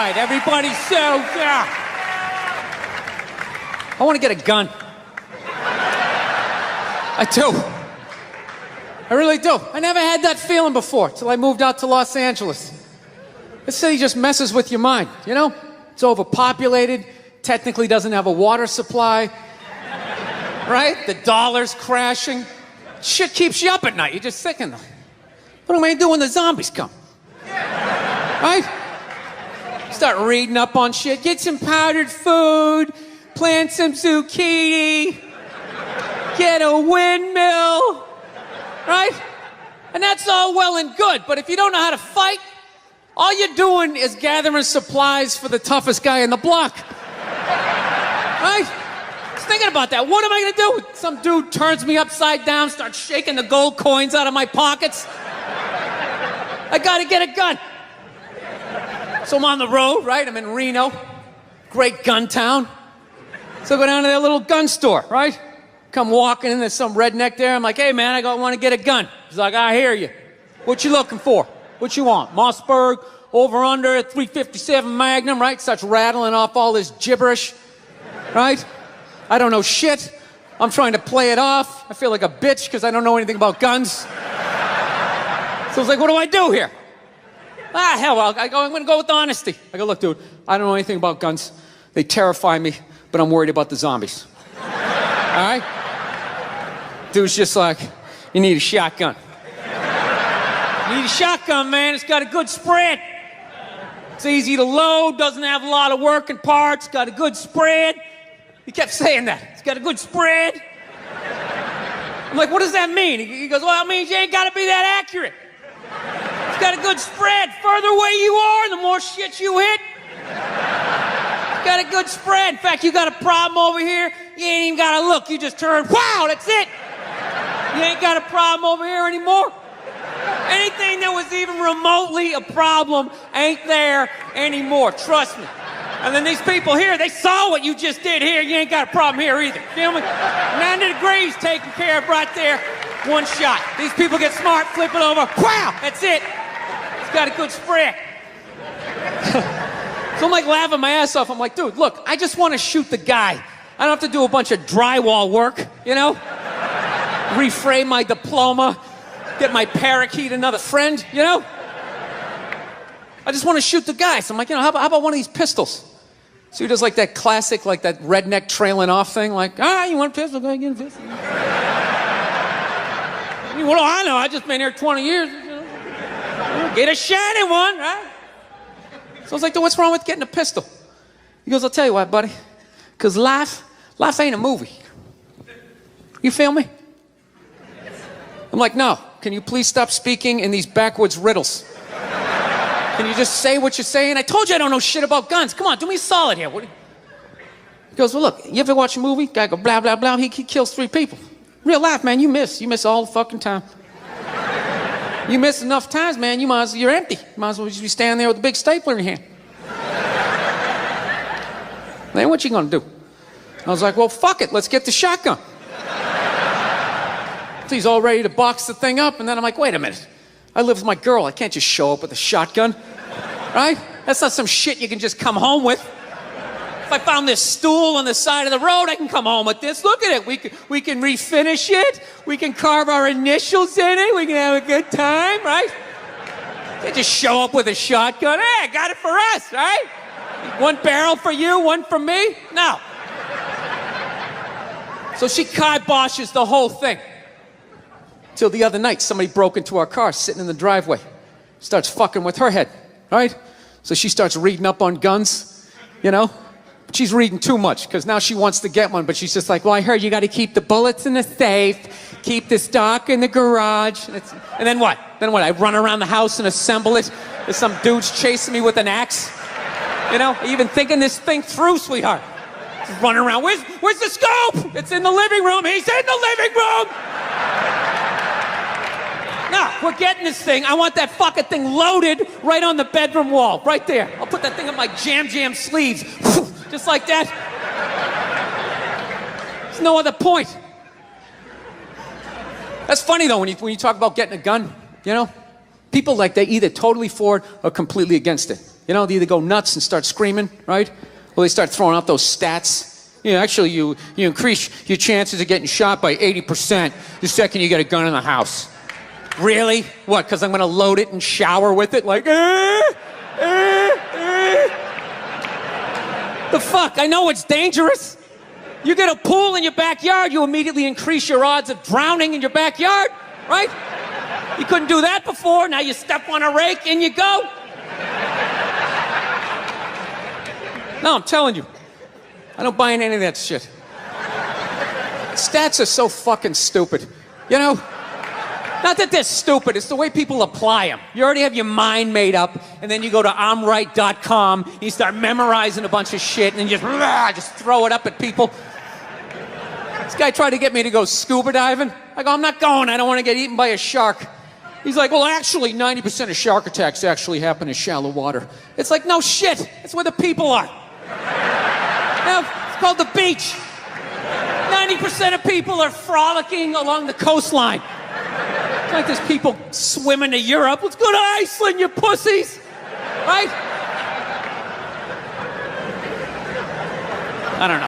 right, everybody, so, I want to get a gun. I do. I really do. I never had that feeling before till I moved out to Los Angeles. This city just messes with your mind, you know? It's overpopulated, technically doesn't have a water supply, right? The dollar's crashing. Shit keeps you up at night. You're just thinking, what am I gonna do when the zombies come? Right? Start reading up on shit. Get some powdered food, plant some zucchini, get a windmill, right? And that's all well and good, but if you don't know how to fight, all you're doing is gathering supplies for the toughest guy in the block. Right? I was thinking about that. What am I gonna do? Some dude turns me upside down, starts shaking the gold coins out of my pockets. I gotta get a gun. So I'm on the road, right? I'm in Reno, great gun town. So I go down to that little gun store, right? Come walking in, there's some redneck there. I'm like, hey man, I want to get a gun. He's like, I hear you. What you looking for? What you want? Mossberg, over under, 357 Magnum, right? Starts rattling off all this gibberish, right? I don't know shit. I'm trying to play it off. I feel like a bitch because I don't know anything about guns. So I was like, what do I do here? Hell, I'm going to go with honesty. I go, look, dude, I don't know anything about guns. They terrify me, but I'm worried about the zombies. All right? Dude's just like, you need a shotgun. You need a shotgun, man. It's got a good spread. It's easy to load, doesn't have a lot of working parts, got a good spread. He kept saying that. It's got a good spread. I'm like, what does that mean? He goes, well, it means you ain't got to be that accurate. It's got a good spread. Further away you are, the more shit you hit. It's got a good spread. In fact, you got a problem over here, you ain't even got to look. You just turn, wow, that's it. You ain't got a problem over here anymore. Anything that was even remotely a problem ain't there anymore. Trust me. And then these people here, they saw what you just did here. You ain't got a problem here either. Feel me? 90 degrees taken care of right there. One shot. These people get smart, flip it over. Wow, that's it. It's got a good spread. So I'm like laughing my ass off. I'm like, dude, look, I just want to shoot the guy. I don't have to do a bunch of drywall work, you know? Reframe my diploma, get my parakeet another friend, you know? I just want to shoot the guy. So I'm like, you know, how about one of these pistols? So he does like that classic, like that redneck trailing off thing, like, you want a pistol? Go ahead, get a pistol. What do I know? I just been here 20 years. You know? Get a shiny one, right? So I was like, dude, what's wrong with getting a pistol? He goes, I'll tell you what, buddy. Because life ain't a movie. You feel me? I'm like, no. Can you please stop speaking in these backwoods riddles? Can you just say what you're saying? I told you I don't know shit about guns. Come on, do me a solid here. He goes, well, look, you ever watch a movie? Guy go, blah, blah, blah. He kills 3 people. Real life, man, you miss. You miss all the fucking time. You miss enough times, man, you're empty. You might as well just be standing there with a big stapler in your hand. Then what you gonna do? I was like, well, fuck it, let's get the shotgun. So he's all ready to box the thing up, and then I'm like, wait a minute. I live with my girl, I can't just show up with a shotgun, right? That's not some shit you can just come home with. If I found this stool on the side of the road, I can come home with this. Look at it. We can refinish it. We can carve our initials in it. We can have a good time, right? They just show up with a shotgun. Hey, I got it for us, right? One barrel for you, one for me? No. So she kiboshes the whole thing. Till the other night, somebody broke into our car sitting in the driveway. Starts fucking with her head, right? So she starts reading up on guns, you know? She's reading too much because now she wants to get one, but she's just like, well, I heard you got to keep the bullets in the safe, keep the stock in the garage. And then what? Then what? I run around the house and assemble it. There's some dudes chasing me with an axe. You know, even thinking this thing through, sweetheart. Just running around. Where's the scope? It's in the living room. He's in the living room. No, we're getting this thing. I want that fucking thing loaded right on the bedroom wall, right there. I'll put that thing on my jam sleeves. Just like that. There's no other point. That's funny though when you talk about getting a gun, you know? People like they either totally for it or completely against it. You know, they either go nuts and start screaming, right? Or they start throwing out those stats. Yeah, actually, you increase your chances of getting shot by 80% the second you get a gun in the house. Really? What, because I'm going to load it and shower with it? Like, The fuck? I know it's dangerous. You get a pool in your backyard, you immediately increase your odds of drowning in your backyard, right? You couldn't do that before, now you step on a rake and you go. No, I'm telling you. I don't buy in any of that shit. Stats are so fucking stupid. You know? Not that they're stupid, it's the way people apply them. You already have your mind made up, and then you go to I'mRight.com, and you start memorizing a bunch of shit, and then just throw it up at people. This guy tried to get me to go scuba diving. I go, I'm not going, I don't want to get eaten by a shark. He's like, well, actually, 90% of shark attacks actually happen in shallow water. It's like, no shit, it's where the people are. Now, it's called the beach. 90% of people are frolicking along the coastline. It's like there's people swimming to Europe. Let's go to Iceland, you pussies. Right? I don't know.